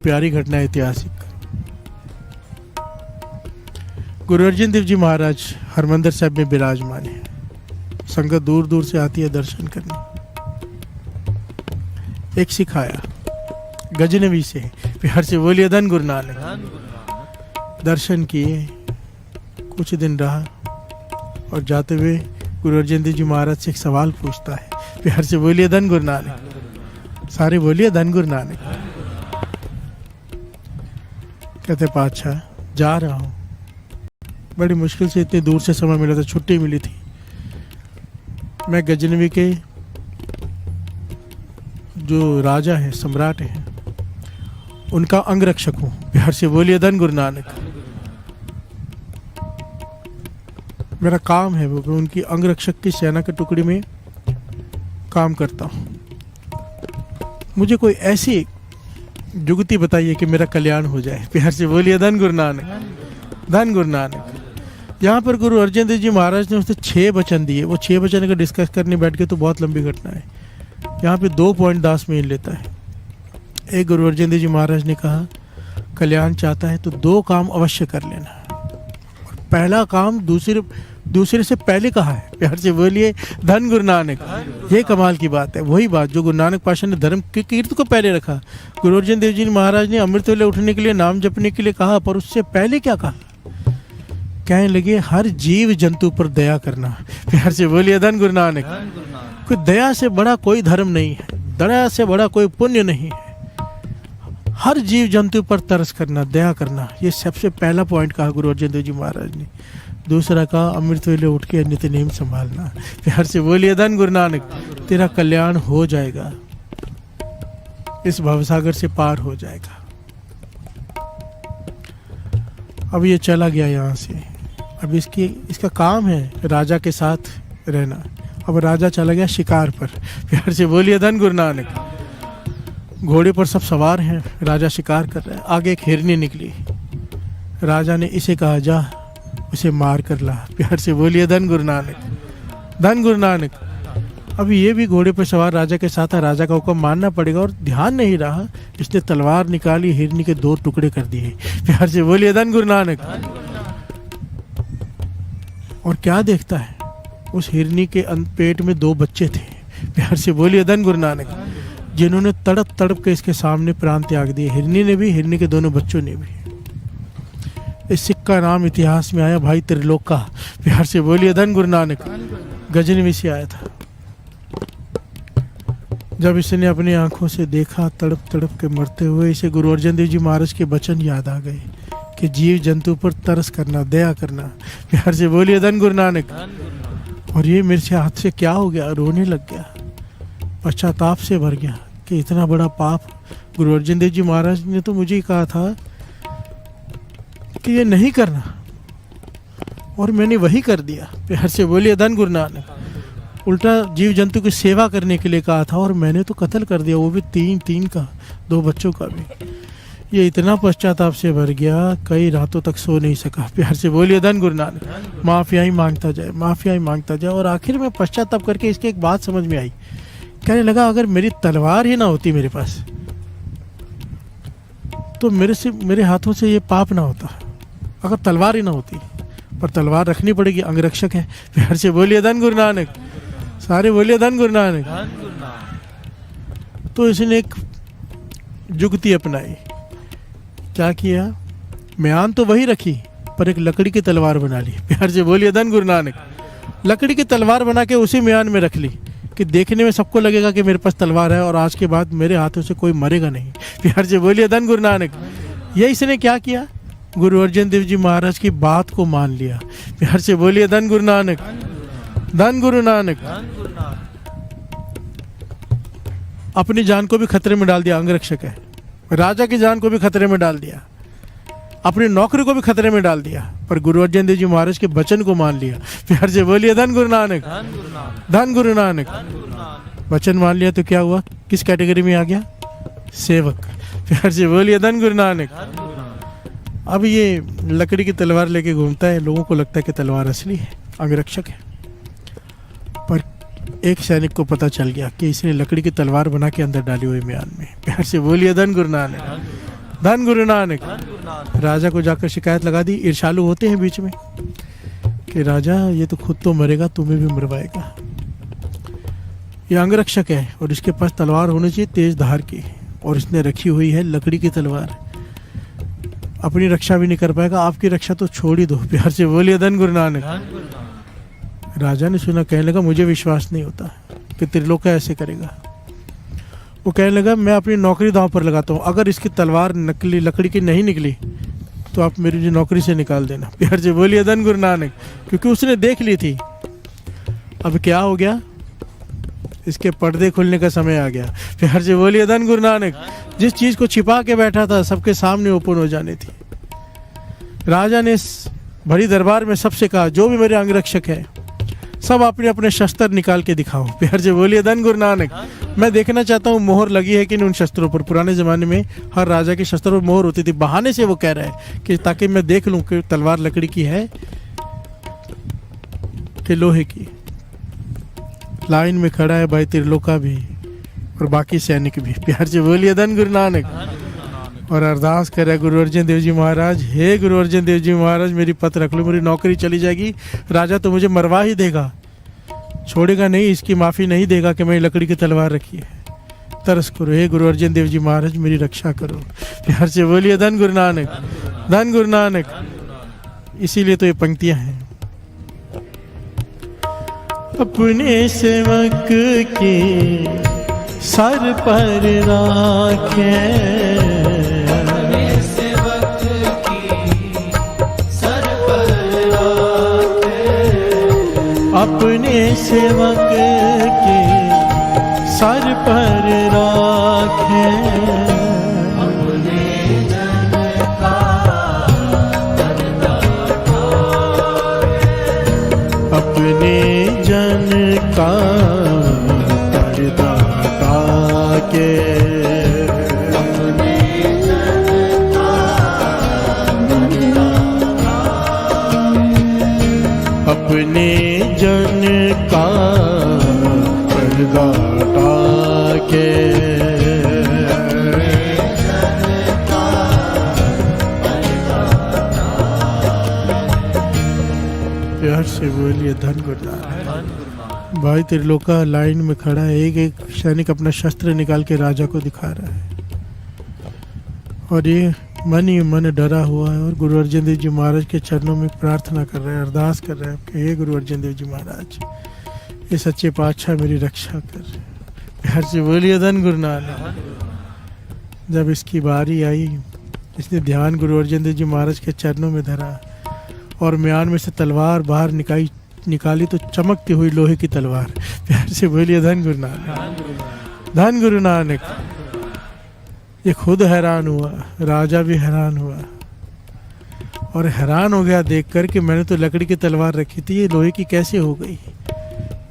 प्यारी घटना ऐतिहासिक। गुरु अर्जन देव जी महाराज हरमंदिर साहब में विराजमान है। संगत दूर दूर से आती है दर्शन करने। एक सिख आया गजनवी से, प्यार से बोलिए धन गुरु नानक। दर्शन किए, कुछ दिन रहा और जाते हुए गुरु अर्जन देव जी महाराज से एक सवाल पूछता है, प्यार से बोलिए धन गुरु नानक। सारे बोलिए धन गुरु नानक। कहते पातशाह जा रहा हूँ, बड़ी मुश्किल से इतनी दूर से समय मिला था, छुट्टी मिली थी। मैं गजनवी के जो राजा है, सम्राट है, उनका अंगरक्षक हूँ। प्यार से बोलिए धन गुरु नानक। मेरा काम है वो, उनकी अंगरक्षक की सेना के टुकड़ी में काम करता हूँ। मुझे कोई ऐसी जुगती बताइए कि मेरा कल्याण हो जाए। प्यार से बोलिए धन गुरु नानक, धन गुरु नानक। यहाँ पर गुरु अर्जन देव जी महाराज ने उससे 6 वचन दिए। वो 6 वचन अगर डिस्कस करने बैठ के तो बहुत लंबी घटना है। यहाँ पे 2 पॉइंट दास में लेता है। एक, गुरु अर्जन देव जी महाराज ने कहा कल्याण चाहता है तो 2 काम अवश्य कर लेना। और पहला काम दूसरे से पहले कहा है। प्यार से बोलिए धन गुरु नानक। ये कमाल की बात है। वही बात जो गुरु नानक पाशाह ने धर्म की कीर्ति को पहले रखा। गुरु अर्जन देव जी महाराज ने अमृत वेले उठने के लिए, नाम जपने के लिए कहा, पर उससे पहले क्या कहा? कहने लगे हर जीव जंतु पर दया करना। प्यार से बोलिए धन गुरु नानक। कोई दया से बड़ा कोई धर्म नहीं है, दया से बड़ा कोई पुण्य नहीं है। हर जीव जंतु पर तरस करना, दया करना, ये सबसे पहला पॉइंट कहा गुरु अर्जन देव जी महाराज ने। दूसरा कहा अमृत वेले उठ के नित्य नेम संभालना। प्यार से बोलिए धन गुरु नानक। तेरा कल्याण हो जाएगा, इस भवसागर से पार हो जाएगा। अब ये चला गया यहाँ से। अब इसका काम है राजा के साथ रहना। अब राजा चला गया शिकार पर। प्यार से बोलिए धन गुरु नानक। घोड़े पर सब सवार हैं, राजा शिकार कर रहा है। आगे एक हिरनी निकली। राजा ने इसे कहा जा उसे मार कर ला। प्यार से बोलिए धन गुरु नानक, धन गुरु नानक। अब ये भी घोड़े पर सवार राजा के साथ है। राजा का हुक्म मानना पड़ेगा और ध्यान नहीं रहा, इसने तलवार निकाली, हिरनी के 2 टुकड़े कर दिए। प्यार से बोलिए धन गुरु नानक। और क्या देखता है, उस हिरनी के पेट में 2 बच्चे थे। प्यार से बोलिए धन गुरु नानक, जिन्होंने तड़प तड़प के इसके सामने प्राण त्याग दिए। हिरनी ने भी, हिरनी के दोनों बच्चों ने भी। इस सिख का नाम इतिहास में आया भाई त्रिलोक का। प्यार से बोलिए धन गुरु नानक। गजनवी से आया था। जब इसने अपनी आंखों से देखा तड़प तड़प के मरते हुए, इसे गुरु अर्जन देव जी महाराज के वचन याद आ गए कि जीव जंतु पर तरस करना, दया करना। प्यार से बोलिए धन गुरु नानक। और ये मेरे से हाथ से क्या हो गया, रोने लग गया, पश्चाताप से भर गया कि इतना बड़ा पाप। गुरु अर्जन देव जी महाराज ने तो मुझे कहा था कि ये नहीं करना, और मैंने वही कर दिया। प्यार से बोलिए धन गुरु नानक। उल्टा जीव जंतु की सेवा करने के लिए कहा था और मैंने तो कत्ल कर दिया, वो भी 3 का, 2 बच्चों का भी। ये इतना पश्चाताप से भर गया, कई रातों तक सो नहीं सका। प्यार से बोलिए धन गुरु नानक। माफिया ही मांगता जाए, माफिया ही मांगता जाए। और आखिर में पश्चाताप करके इसके एक बात समझ में आई। कहने लगा अगर मेरी तलवार ही ना होती मेरे पास, तो मेरे हाथों से ये पाप ना होता। अगर तलवार ही ना होती, पर तलवार रखनी पड़ेगी, अंगरक्षक है। प्यार से बोलिए धन गुरु नानक। सारे बोलिए धन गुरु नानक। तो इसने एक जुगती अपनाई। क्या किया, म्यान तो वही रखी, पर एक लकड़ी की तलवार बना ली। प्यार से बोलिए धन गुरु नानक। लकड़ी की तलवार बना के उसी म्यान में रख ली कि देखने में सबको लगेगा कि मेरे पास तलवार है और आज के बाद मेरे हाथों से कोई मरेगा नहीं। प्यार से बोलिए धन गुरु नानक। ये इसने क्या किया, गुरु अर्जन देव जी महाराज की बात को मान लिया। प्यार से बोलिए धन गुरु नानक, धन गुरु नानक। अपनी जान को भी खतरे में डाल दिया, अंगरक्षक है। राजा की जान को भी खतरे में डाल दिया, अपनी नौकरी को भी खतरे में डाल दिया, पर गुरु अर्जन देव जी महाराज के वचन को मान लिया। प्यार से बोलिए धन गुरु नानक, धन गुरु नानक। वचन मान लिया तो क्या हुआ, किस कैटेगरी में आ गया, सेवक। प्यार से बोलिए धन गुरु नानक। अब ये लकड़ी की तलवार लेके घूमता है, लोगों को लगता है कि तलवार असली है, अंगरक्षक है। पर एक सैनिक को पता चल गया कि इसने लकड़ी की तलवार बना के अंदर डाली हुई म्यान में। प्यार से बोलिए धन गुरु नानक, धन गुरु नानक। राजा को जाकर शिकायत लगा दी। ईर्ष्यालु होते हैं बीच में कि राजा ये तो खुद तो मरेगा, तुम्हें भी मरवाएगा। ये अंगरक्षक है और इसके पास तलवार होनी चाहिए तेज धार की, और इसने रखी हुई है लकड़ी की तलवार। अपनी रक्षा भी नहीं कर पाएगा, आपकी रक्षा तो छोड़ ही दो। प्यार से बोलिए धन गुरु नानक। राजा ने सुना, कहने लगा मुझे विश्वास नहीं होता कि त्रिलोक ऐसे करेगा। वो कहने लगा मैं अपनी नौकरी दांव पर लगाता हूँ, अगर इसकी तलवार नकली लकड़ी की नहीं निकली तो आप मेरी नौकरी से निकाल देना। प्यार से बोलिए धन गुरु नानक। क्योंकि उसने देख ली थी। अब क्या हो गया, इसके पर्दे खुलने का समय आ गया। प्यार से बोलिए धन गुरु नानक। जिस चीज को छिपा के बैठा था सबके सामने ओपन हो जानी थी। राजा ने इस भरी दरबार में सबसे कहा, जो भी मेरे अंगरक्षक है सब अपने अपने शस्त्र निकाल के दिखाओ। प्यार से बोलिए धन गुरु नानक। मैं देखना चाहता हूँ मोहर लगी है कि नहीं उन शस्त्रों पर। पुराने जमाने में हर राजा के शस्त्र पर मोहर होती थी। बहाने से वो कह रहा है कि ताकि मैं देख लूं कि तलवार लकड़ी की है कि लोहे की। लाइन में खड़ा है भाई त्रिलोका भी और बाकी सैनिक भी। प्यार से बोलिए धन गुरु नानक। और अरदास करे गुरु अर्जन देव जी महाराज, हे गुरु अर्जन देव जी महाराज मेरी पत रख लो, मेरी नौकरी चली जाएगी, राजा तो मुझे मरवा ही देगा, छोड़ेगा नहीं, इसकी माफ़ी नहीं देगा कि मैंने लकड़ी की तलवार रखी है। तरस करो हे गुरु अर्जन देव जी महाराज मेरी रक्षा करो। प्यार से बोलिए धन गुरु नानक, धन गुरु नानक। इसीलिए तो ये पंक्तियां हैं। अपने सेवक के सर पर राखे, अपने सेवक की सर पर राखे, अपने सेवक के सर पर राखे, अपने जन का पर्दा उठाए, अपने जन का पर्दा के, अपने जन का पर्दा उठाए, अपने जन का पर्दा के, प्यार से बोलिए धन गुरु नानक। भाई त्रिलोका लाइन में खड़ा है, एक एक सैनिक अपना शस्त्र निकाल के राजा को दिखा रहा है और ये मन ही मन डरा हुआ है और गुरु अर्जन देव जी महाराज के चरणों में प्रार्थना कर रहा है, अरदास कर रहा है कि हे गुरु अर्जन देव जी महाराज ये सच्चे पातशाह मेरी रक्षा कर। प्यार से बोलिए धन गुरु नानक। जब इसकी बारी आई, इसने ध्यान गुरु अर्जन देव जी महाराज के चरणों में धरा और म्यान में से तलवार बाहर निकाली तो चमकती हुई लोहे की तलवार। प्यार से बोलिए धन गुरु नानक, धन गुरु नानक। ये खुद हैरान हुआ, राजा भी हैरान हुआ और हैरान हो गया देखकर कि मैंने तो लकड़ी की तलवार रखी थी, ये लोहे की कैसे हो गई,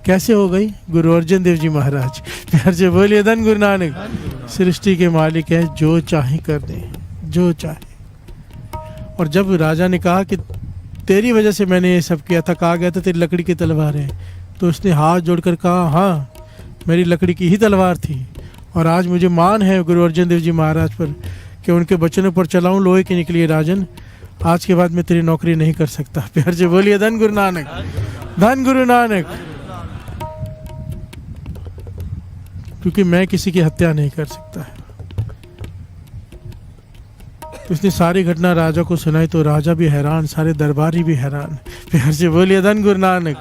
कैसे हो गई। गुरु अर्जन देव जी महाराज। प्यार से बोलिए धन गुरु नानक। सृष्टि के मालिक है, जो चाहे कर दे, जो चाहे। और जब राजा ने कहा कि तेरी वजह से मैंने ये सब किया था, कहा गया था तेरी लकड़ी की तलवार है, तो उसने हाथ जोड़कर कहा हाँ मेरी लकड़ी की ही तलवार थी और आज मुझे मान है गुरु अर्जन देव जी महाराज पर कि उनके वचनों पर चलाऊं, लोहे की निकली राजन, आज के बाद मैं तेरी नौकरी नहीं कर सकता। प्यार से बोलिए धन गुरु नानक, धन गुरु नानक। क्योंकि मैं किसी की हत्या नहीं कर सकता है। उसने सारी घटना राजा को सुनाई तो राजा भी हैरान, सारे दरबारी भी हैरान। प्यार से बोलिए धन गुरु नानक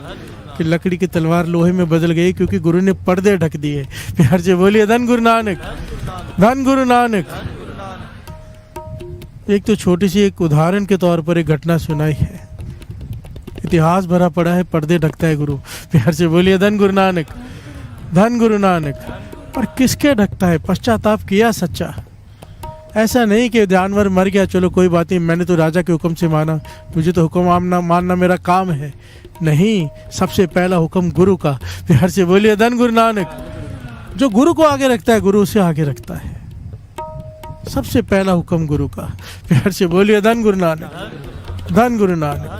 कि लकड़ी की तलवार लोहे में बदल गई क्योंकि गुरु ने पर्दे ढक दिए। प्यार से बोलिए धन गुरु नानक, धन गुरु नानक। एक तो छोटी सी एक उदाहरण के तौर पर एक घटना सुनाई है, इतिहास भरा पड़ा है, पर्दे ढकता है गुरु। प्यार से बोलिए धन गुरु नानक, धन गुरु नानक। और किसके ढकता है? पश्चाताप किया सच्चा। ऐसा नहीं कि जानवर मर गया चलो कोई बात नहीं, मैंने तो राजा के हुक्म से माना, मुझे तो हुक्म मानना मेरा काम है। नहीं, सबसे पहला हुक्म गुरु का। प्यार से बोलिए धन गुरु नानक। जो गुरु को आगे रखता है गुरु उसे आगे रखता है। सबसे पहला हुक्म गुरु का। प्यार से बोलिए धन गुरु नानक, धन गुरु नानक।